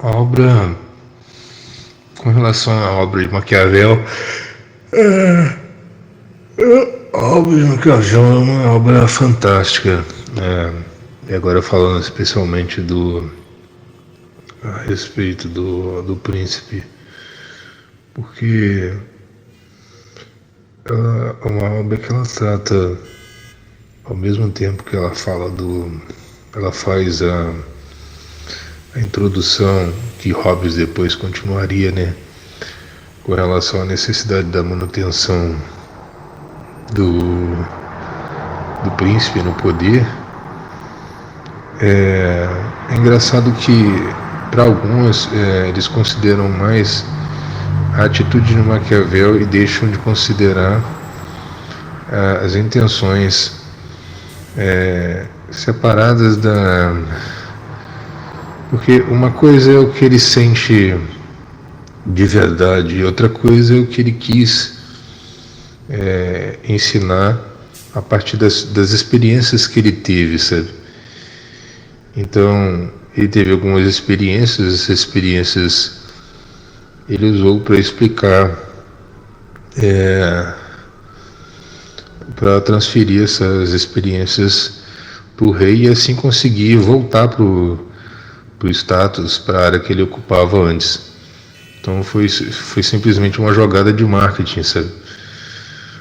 A obra, com relação à obra de Maquiavel, a obra de Maquiavel é uma obra fantástica. E agora falando especialmente a respeito do príncipe, porque ela é uma obra que ela trata, ao mesmo tempo que ela ela faz a introdução que Hobbes depois continuaria, né, com relação à necessidade da manutenção do príncipe no poder. É engraçado que para alguns eles consideram mais a atitude de Maquiavel e deixam de considerar as intenções separadas porque uma coisa é o que ele sente de verdade e outra coisa é o que ele quis ensinar a partir das experiências que ele teve, sabe? Então, ele teve algumas experiências, essas experiências ele usou para explicar, para transferir essas experiências para o rei e assim conseguir voltar para o status, para a área que ele ocupava antes. Então foi simplesmente uma jogada de marketing, sabe?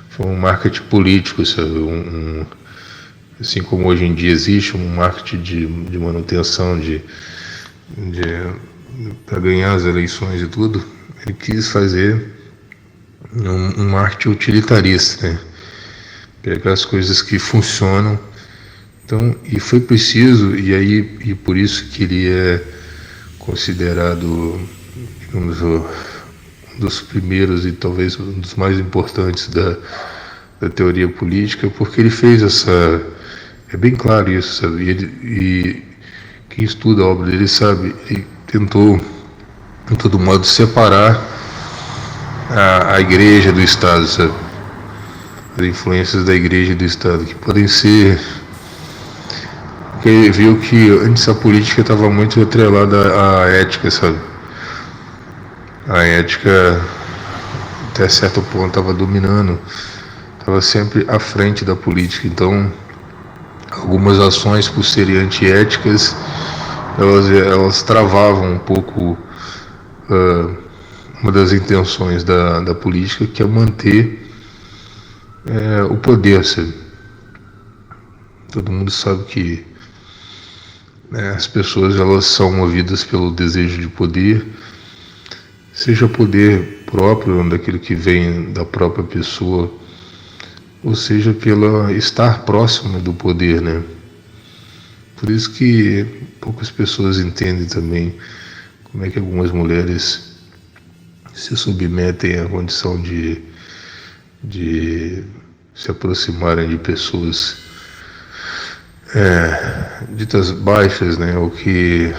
Foi um marketing político, sabe? Assim como hoje em dia existe um marketing de manutenção para ganhar as eleições e tudo, ele quis fazer um marketing utilitarista, né? Pegar as coisas que funcionam. Então, e foi preciso, e por isso que ele é considerado, digamos, um dos primeiros e talvez um dos mais importantes da teoria política, porque ele fez essa... É bem claro isso, sabe? E quem estuda a obra dele sabe, ele tentou, de todo modo, separar a igreja do Estado, sabe? As influências da igreja e do Estado, que podem ser... Porque ele viu que antes a política estava muito atrelada à ética, sabe? A ética, até certo ponto, estava dominando, estava sempre à frente da política. Então, algumas ações, por serem antiéticas, elas travavam um pouco uma das intenções da política, que é manter o poder, sabe? Todo mundo sabe que as pessoas elas são movidas pelo desejo de poder, seja poder próprio, daquilo que vem da própria pessoa, ou seja, pelo estar próximo do poder, né? Por isso que poucas pessoas entendem também como é que algumas mulheres se submetem à condição de se aproximarem de pessoas ditas baixas, né? Ou que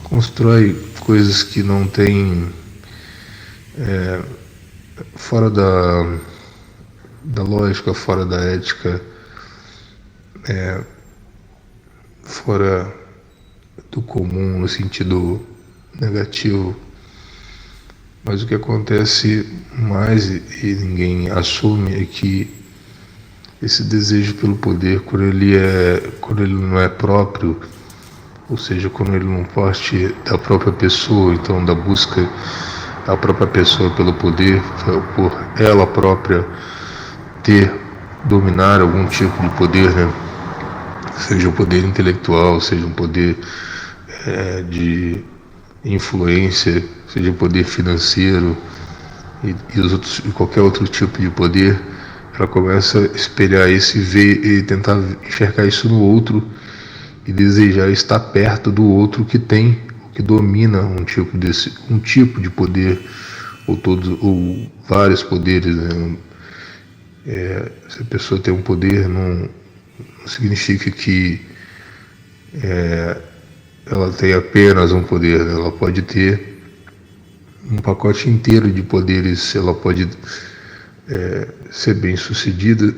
constrói coisas que não têm fora da lógica, fora da ética, fora do comum no sentido negativo. Mas o que acontece mais e ninguém assume é que esse desejo pelo poder, quando ele não é próprio, ou seja, quando ele não parte da própria pessoa, então da busca da própria pessoa pelo poder, por ela própria dominar algum tipo de poder, né? Seja um poder intelectual, seja um poder de influência, seja um poder financeiro e qualquer outro tipo de poder, ela começa a espelhar isso e ver e tentar enxergar isso no outro e desejar estar perto do outro que domina um tipo de poder, ou vários poderes, né? Se a pessoa tem um poder, não significa que ela tem apenas um poder, né? Ela pode ter um pacote inteiro de poderes, ela pode ser bem sucedida,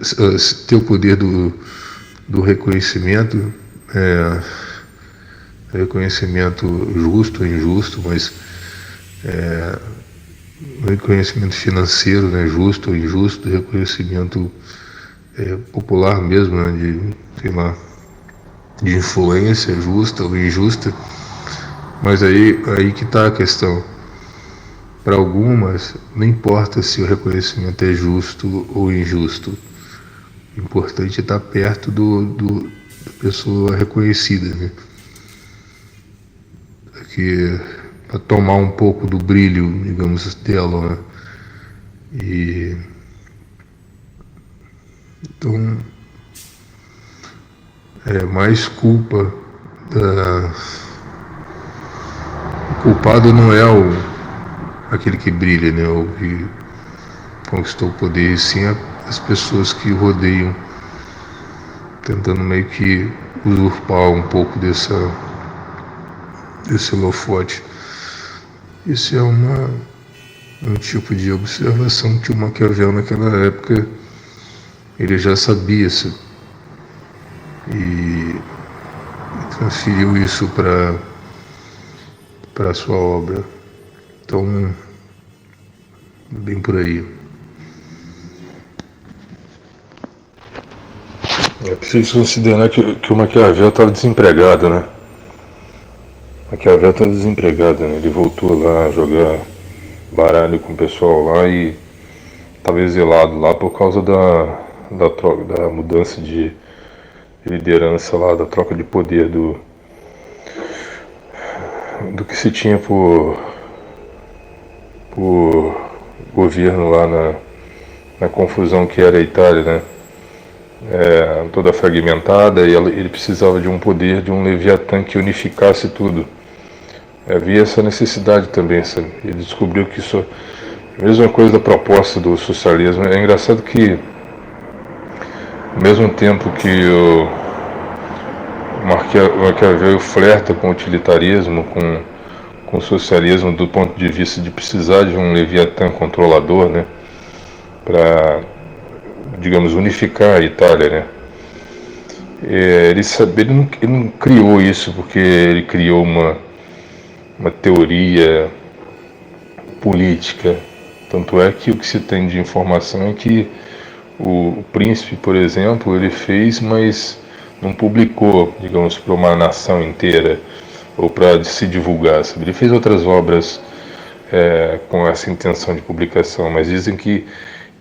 ter o poder do reconhecimento, reconhecimento justo ou injusto, mas reconhecimento financeiro, né, justo ou injusto, reconhecimento popular mesmo, né, de, sei lá, de influência justa ou injusta. Mas aí que está a questão. Para algumas, não importa se o reconhecimento é justo ou injusto. O importante é estar perto da pessoa reconhecida, né? Para tomar um pouco do brilho, digamos, dela, né? E então é mais culpa da. O culpado não é aquele que brilha, né? O que conquistou o poder, e sim as pessoas que o rodeiam, tentando meio que usurpar um pouco desse holofote. Isso é um tipo de observação que o Maquiavel naquela época ele já sabia, e transferiu isso para a sua obra. Então, bem por aí. É preciso considerar que o Maquiavel estava desempregado, né? Maquiavel estava desempregado, né? Ele voltou lá a jogar baralho com o pessoal lá e estava exilado lá por causa da mudança de liderança lá, da troca de poder do que se tinha por governo lá na confusão que era a Itália, né? Toda fragmentada, e ele precisava de um poder, de um Leviatã que unificasse tudo. Havia essa necessidade também, sabe? Ele descobriu que isso, a mesma coisa da proposta do socialismo. É engraçado que, ao mesmo tempo que o Maquiavel flerta com o utilitarismo, com o socialismo, do ponto de vista de precisar de um Leviatã controlador, né? Para, digamos, unificar a Itália, né? Ele não criou isso porque ele criou uma teoria política. Tanto é que o que se tem de informação é que o príncipe, por exemplo, ele fez, mas não publicou, digamos, para uma nação inteira ou para se divulgar, sabe? Ele fez outras obras com essa intenção de publicação, mas dizem que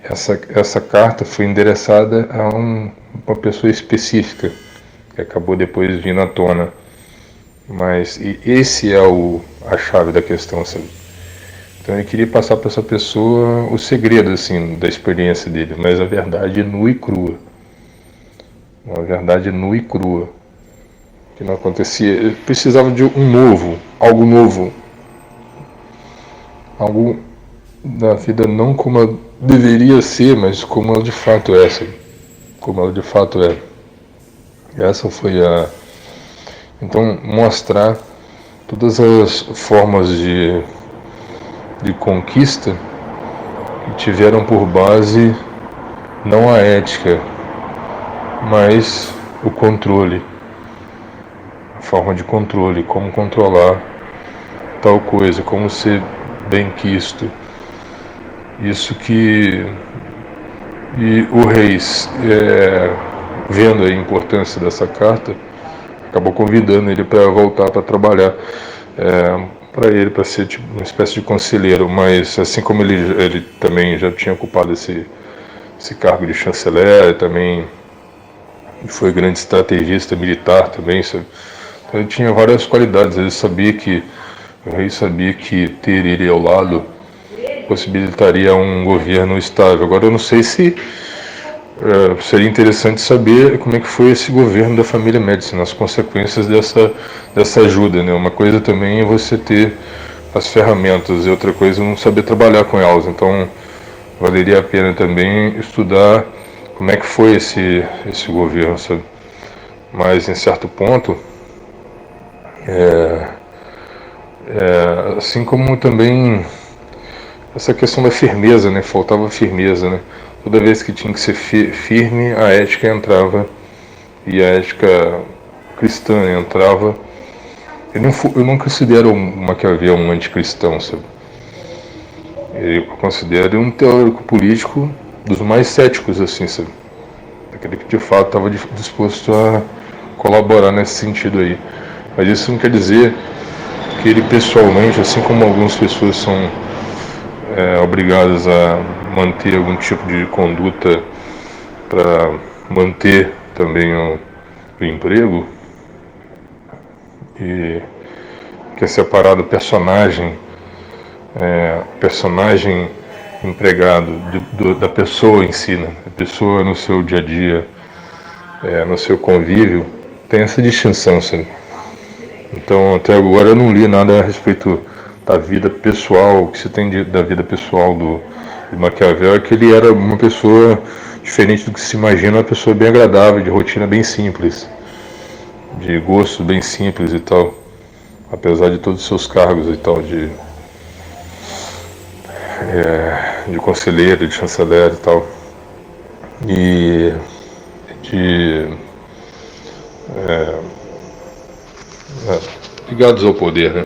essa carta foi endereçada a uma pessoa específica, que acabou depois vindo à tona. Mas esse é a chave da questão, sabe? Então ele queria passar para essa pessoa o segredo, assim, da experiência dele, mas a verdade nua e crua. Uma verdade nua e crua. Que não acontecia. Ele precisava de algo novo. Algo da vida não como ela deveria ser, mas como ela de fato é, sabe? Como ela de fato é. Essa foi Então, mostrar todas as formas de conquista que tiveram por base não a ética, mas o controle. A forma de controle, como controlar tal coisa, como ser benquisto. Isso que... E o rei, vendo a importância dessa carta, acabou convidando ele para voltar para trabalhar para ser tipo, uma espécie de conselheiro, mas assim como ele também já tinha ocupado esse cargo de chanceler, também foi grande estrategista militar também, sabe? Então ele tinha várias qualidades. O rei sabia que ter ele ao lado possibilitaria um governo estável. Agora eu não sei se seria interessante saber como é que foi esse governo da família Médici, as consequências dessa ajuda, né? Uma coisa também é você ter as ferramentas e outra coisa é não saber trabalhar com elas. Então valeria a pena também estudar como é que foi esse governo, sabe? Mas em certo ponto, assim como também essa questão da firmeza, né? Faltava firmeza, né? Toda vez que tinha que ser firme, a ética entrava, e a ética cristã entrava Eu não considero o Maquiavel um anticristão, sabe? Eu considero um teórico político dos mais céticos, assim, sabe? Aquele que de fato estava disposto a colaborar nesse sentido aí. Mas isso não quer dizer que ele pessoalmente, assim como algumas pessoas são obrigadas a manter algum tipo de conduta para manter também o emprego, e que é separado o personagem empregado da pessoa em si, né? A pessoa no seu dia a dia, no seu convívio, tem essa distinção, sabe? Então, até agora eu não li nada a respeito da vida pessoal. O que se tem da vida pessoal de Maquiavel é que ele era uma pessoa diferente do que se imagina, uma pessoa bem agradável, de rotina bem simples, de gosto bem simples e tal, apesar de todos os seus cargos e tal, de conselheiro, de chanceler e tal, e ligados ao poder, né?